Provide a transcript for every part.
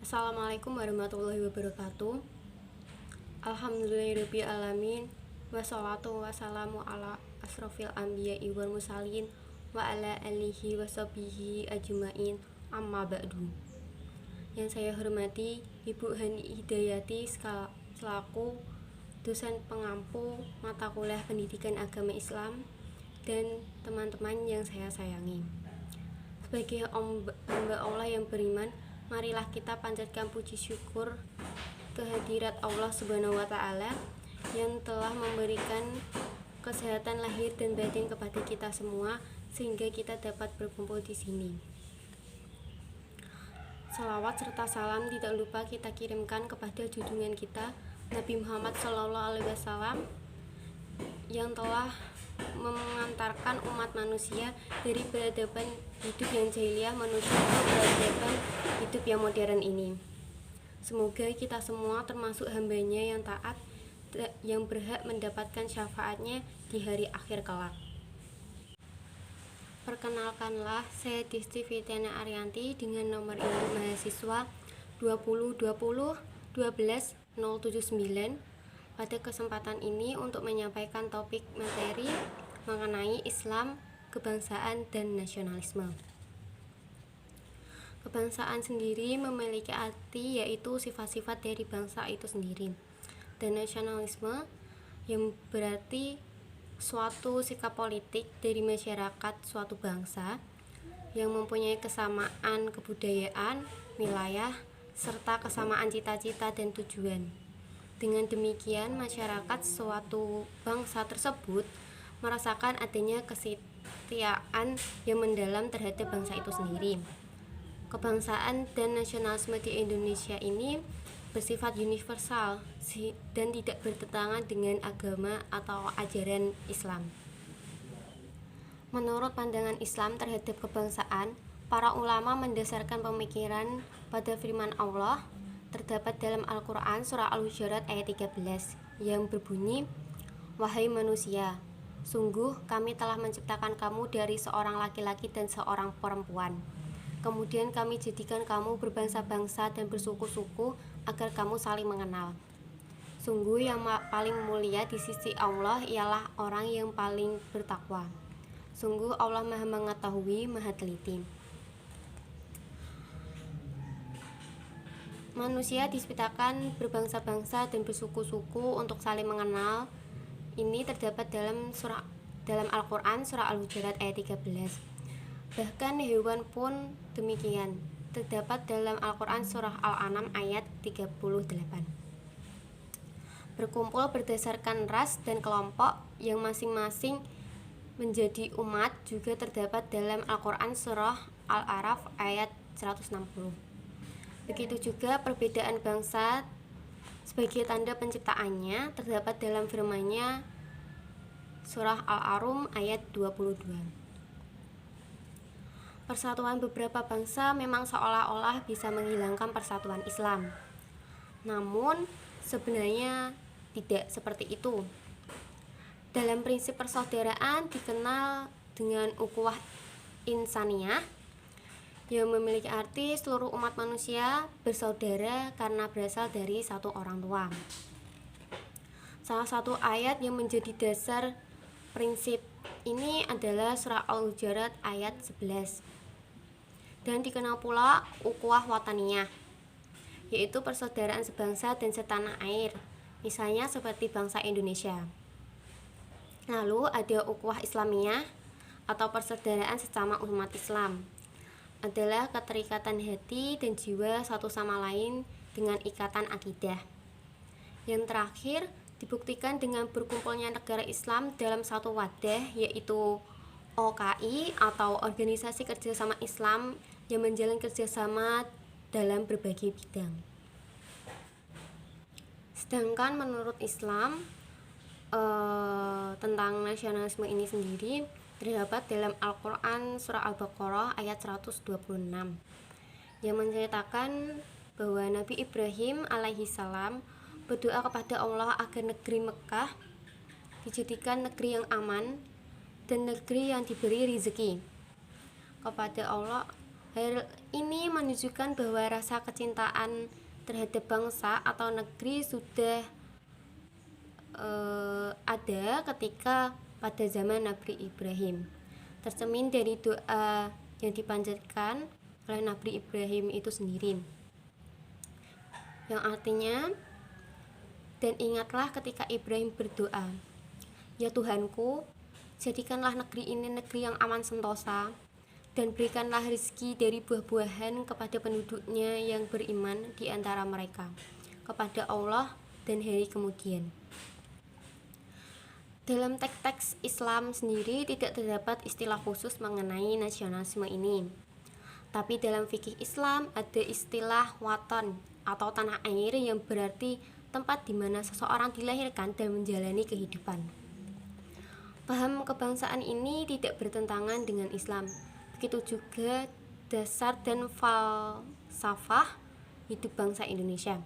Assalamualaikum warahmatullahi wabarakatuh. Alhamdulillahirabbil alamin. Wassalatu wassalamu ala asrofil anbiya'i wal mursalin wa ala alihi washabihi ajmain. Amma ba'du. Yang saya hormati Ibu Hani Hidayati selaku dosen pengampu mata kuliah Pendidikan Agama Islam dan teman-teman yang saya sayangi. Sebagai hamba Allah yang beriman, marilah kita panjatkan puji syukur kehadirat Allah Subhanahu wa taala yang telah memberikan kesehatan lahir dan batin kepada kita semua sehingga kita dapat berkumpul di sini. Salawat serta salam tidak lupa kita kirimkan kepada junjungan kita Nabi Muhammad SAW yang telah mengantarkan umat manusia dari peradaban hidup yang jahiliyah menuju ke peradaban hidup yang modern ini. Semoga kita semua termasuk hambanya yang taat, yang berhak mendapatkan syafaatnya di hari akhir kelak. Perkenalkanlah, saya Disti Fitriana Arianti dengan nomor induk mahasiswa 2020-12-079. Pada kesempatan ini untuk menyampaikan topik materi mengenai Islam, kebangsaan, dan nasionalisme. Kebangsaan sendiri memiliki arti yaitu sifat-sifat dari bangsa itu sendiri. Dan nasionalisme yang berarti suatu sikap politik dari masyarakat suatu bangsa yang mempunyai kesamaan kebudayaan, wilayah, serta kesamaan cita-cita dan tujuan. Dengan demikian, masyarakat suatu bangsa tersebut merasakan adanya kesetiaan yang mendalam terhadap bangsa itu sendiri. Kebangsaan dan nasionalisme di Indonesia ini bersifat universal dan tidak bertentangan dengan agama atau ajaran Islam. Menurut pandangan Islam terhadap kebangsaan, para ulama mendasarkan pemikiran pada firman Allah terdapat dalam Al-Quran surah Al-Hujurat ayat 13 yang berbunyi, "Wahai manusia, sungguh kami telah menciptakan kamu dari seorang laki-laki dan seorang perempuan. Kemudian kami jadikan kamu berbangsa-bangsa dan bersuku-suku agar kamu saling mengenal. Sungguh yang paling mulia di sisi Allah ialah orang yang paling bertakwa. Sungguh Allah Maha Mengetahui, Maha Teliti." Manusia diciptakan berbangsa-bangsa dan bersuku-suku untuk saling mengenal. Ini terdapat dalam Al-Quran surah Al-Hujurat ayat 13. Bahkan hewan pun demikian. Terdapat dalam Al-Quran surah Al-An'am ayat 38. Berkumpul berdasarkan ras dan kelompok yang masing-masing menjadi umat juga terdapat dalam Al-Quran surah Al-A'raf ayat 160. Begitu juga perbedaan bangsa sebagai tanda penciptaannya terdapat dalam firman-Nya surah Al-Arum ayat 22. Persatuan beberapa bangsa memang seolah-olah bisa menghilangkan persatuan Islam. Namun sebenarnya tidak seperti itu. Dalam prinsip persaudaraan dikenal dengan ukhuwah insaniyah yang memiliki arti seluruh umat manusia bersaudara karena berasal dari satu orang tua. Salah satu ayat yang menjadi dasar prinsip ini adalah surah Al-Hujurat ayat 11. Dan dikenal pula ukhuwah wataniyah, yaitu persaudaraan sebangsa dan setanah air, misalnya seperti bangsa Indonesia. Lalu ada ukhuwah islamiyah atau persaudaraan sesama umat Islam, adalah keterikatan hati dan jiwa satu sama lain dengan ikatan akidah. Yang terakhir dibuktikan dengan berkumpulnya negara Islam dalam satu wadah, yaitu OKI atau Organisasi Kerjasama Islam yang menjalin kerjasama dalam berbagai bidang. Sedangkan menurut Islam tentang nasionalisme ini sendiri terdapat dalam Al-Quran surah Al-Baqarah ayat 126 yang menceritakan bahwa Nabi Ibrahim alaihissalam berdoa kepada Allah agar negeri Mekah dijadikan negeri yang aman dan negeri yang diberi rezeki. Kepada Allah, Hal ini menunjukkan bahwa rasa kecintaan terhadap bangsa atau negeri sudah ada ketika pada zaman Nabi Ibrahim, tercermin dari doa yang dipanjatkan oleh Nabi Ibrahim itu sendiri, yang artinya, dan ingatlah ketika Ibrahim berdoa, ya Tuhanku, jadikanlah negeri ini negeri yang aman sentosa, dan berikanlah rezeki dari buah-buahan kepada penduduknya yang beriman di antara mereka, kepada Allah dan hari kemudian. Dalam teks-teks Islam sendiri tidak terdapat istilah khusus mengenai nasionalisme ini. Tapi dalam fikih Islam ada istilah watan atau tanah air yang berarti tempat di mana seseorang dilahirkan dan menjalani kehidupan. Paham kebangsaan ini tidak bertentangan dengan Islam. Begitu juga dasar dan falsafah hidup bangsa Indonesia.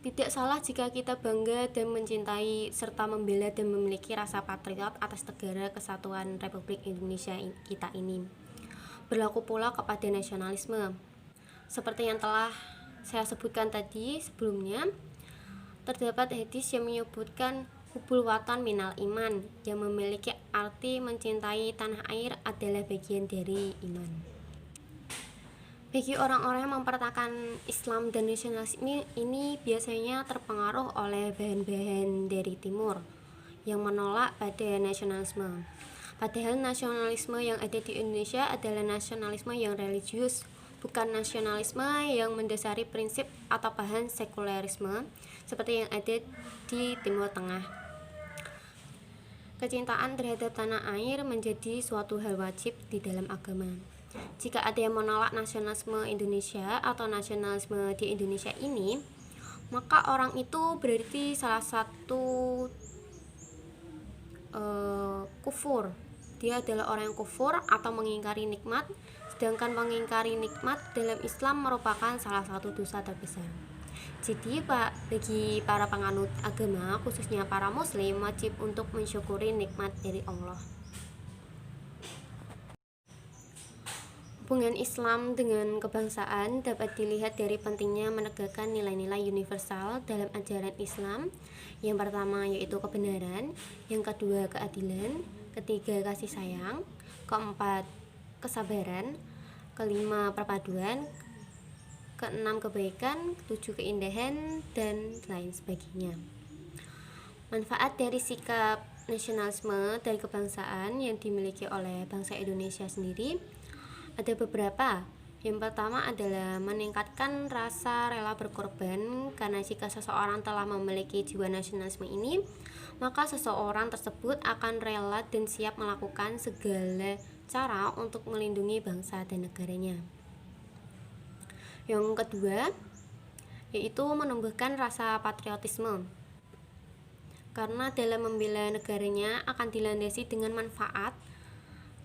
Tidak salah jika kita bangga dan mencintai serta membela dan memiliki rasa patriot atas negara kesatuan Republik Indonesia kita ini. Berlaku pula kepada nasionalisme. Seperti yang telah saya sebutkan tadi sebelumnya, terdapat hadis yang menyebutkan hubul watan minal iman, yang memiliki arti mencintai tanah air adalah bagian dari iman. Bagi orang-orang yang mempertahankan Islam dan nasionalisme ini biasanya terpengaruh oleh bahan-bahan dari timur yang menolak pada nasionalisme. Padahal nasionalisme yang ada di Indonesia adalah nasionalisme yang religius, bukan nasionalisme yang mendasari prinsip atau paham sekulerisme seperti yang ada di Timur Tengah. Kecintaan terhadap tanah air menjadi suatu hal wajib di dalam agama. Jika ada yang menolak nasionalisme Indonesia atau nasionalisme di Indonesia ini, maka orang itu berarti salah satu kufur. Dia adalah orang yang kufur atau mengingkari nikmat, sedangkan mengingkari nikmat dalam Islam merupakan salah satu dosa terbesar. Jadi bagi para penganut agama, khususnya para muslim, wajib untuk mensyukuri nikmat dari Allah. Hubungan Islam dengan kebangsaan dapat dilihat dari pentingnya menegakkan nilai-nilai universal dalam ajaran Islam. Yang pertama yaitu kebenaran, yang kedua keadilan, ketiga kasih sayang, keempat kesabaran, kelima perpaduan, keenam kebaikan, ketujuh keindahan, dan lain sebagainya. Manfaat dari sikap nasionalisme dari kebangsaan yang dimiliki oleh bangsa Indonesia sendiri ada beberapa. Yang pertama adalah meningkatkan rasa rela berkorban, karena jika seseorang telah memiliki jiwa nasionalisme ini, maka seseorang tersebut akan rela dan siap melakukan segala cara untuk melindungi bangsa dan negaranya. Yang kedua yaitu menumbuhkan rasa patriotisme, karena dalam membela negaranya akan dilandasi dengan manfaat,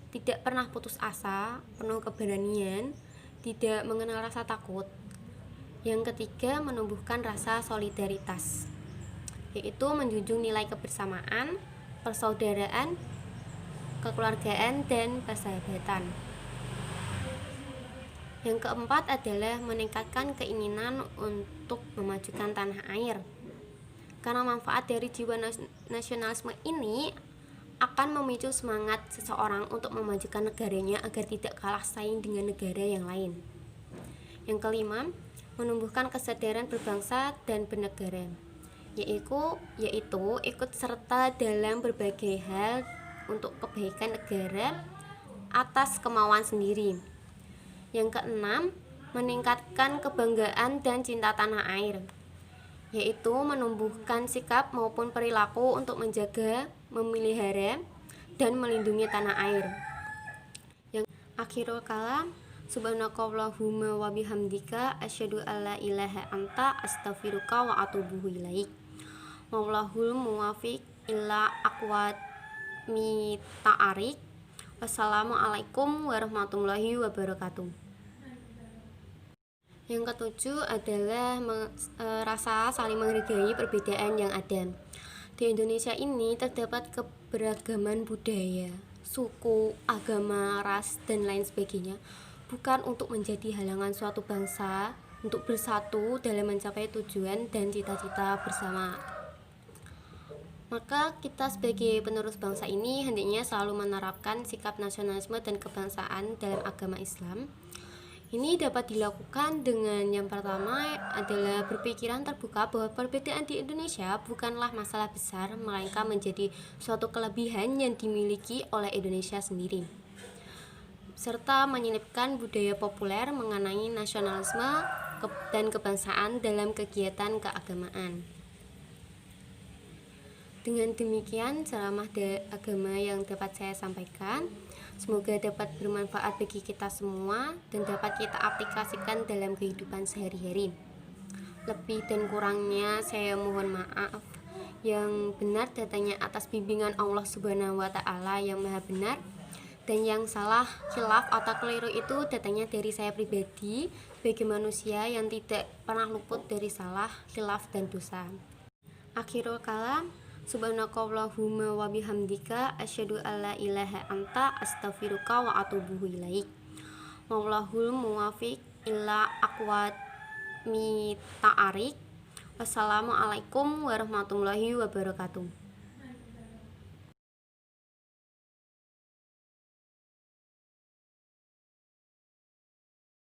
tidak pernah putus asa, penuh keberanian, tidak mengenal rasa takut. Yang ketiga, menumbuhkan rasa solidaritas, yaitu menjunjung nilai kebersamaan, persaudaraan, kekeluargaan, dan persahabatan. Yang keempat adalah meningkatkan keinginan untuk memajukan tanah air, karena manfaat dari jiwa nasionalisme ini akan memicu semangat seseorang untuk memajukan negaranya agar tidak kalah saing dengan negara yang lain. Yang kelima, menumbuhkan kesadaran berbangsa dan bernegara, yaitu ikut serta dalam berbagai hal untuk kebaikan negara atas kemauan sendiri. Yang keenam, meningkatkan kebanggaan dan cinta tanah air, yaitu menumbuhkan sikap maupun perilaku untuk menjaga, memelihara, dan melindungi tanah air. Yang akhirul kalam, subhanakallahumma wa bihamdika asyhadu alla ilaha anta astaghfiruka wa atubu ilaik. Wallahul muwaffiq ila aqwamit ta'arik. Wassalamualaikum warahmatullahi wabarakatuh. Yang ketujuh adalah rasa saling menghargai perbedaan yang ada. Di Indonesia ini terdapat keberagaman budaya, suku, agama, ras, dan lain sebagainya, bukan untuk menjadi halangan suatu bangsa untuk bersatu dalam mencapai tujuan dan cita-cita bersama. Maka kita sebagai penerus bangsa ini hendaknya selalu menerapkan sikap nasionalisme dan kebangsaan dalam agama Islam. Ini dapat dilakukan dengan yang pertama adalah berpikiran terbuka bahwa perbedaan di Indonesia bukanlah masalah besar, melainkan menjadi suatu kelebihan yang dimiliki oleh Indonesia sendiri. Serta menyelipkan budaya populer mengenai nasionalisme dan kebangsaan dalam kegiatan keagamaan. Dengan demikian ceramah agama yang dapat saya sampaikan, semoga dapat bermanfaat bagi kita semua dan dapat kita aplikasikan dalam kehidupan sehari-hari. Lebih dan kurangnya saya mohon maaf. Yang benar datangnya atas bimbingan Allah Subhanahu wa Ta'ala yang Maha Benar, dan yang salah, khilaf atau keliru itu datangnya dari saya pribadi sebagai manusia yang tidak pernah luput dari salah, khilaf, dan dosa. Akhirul kalam, subhanakallahumma wa bihamdika asyhadu alla ilaha anta astaghfiruka wa atubu ilaik. Wallahul muwafiq ila aqwamit ta'arik. Wassalamualaikum warahmatullahi wabarakatuh.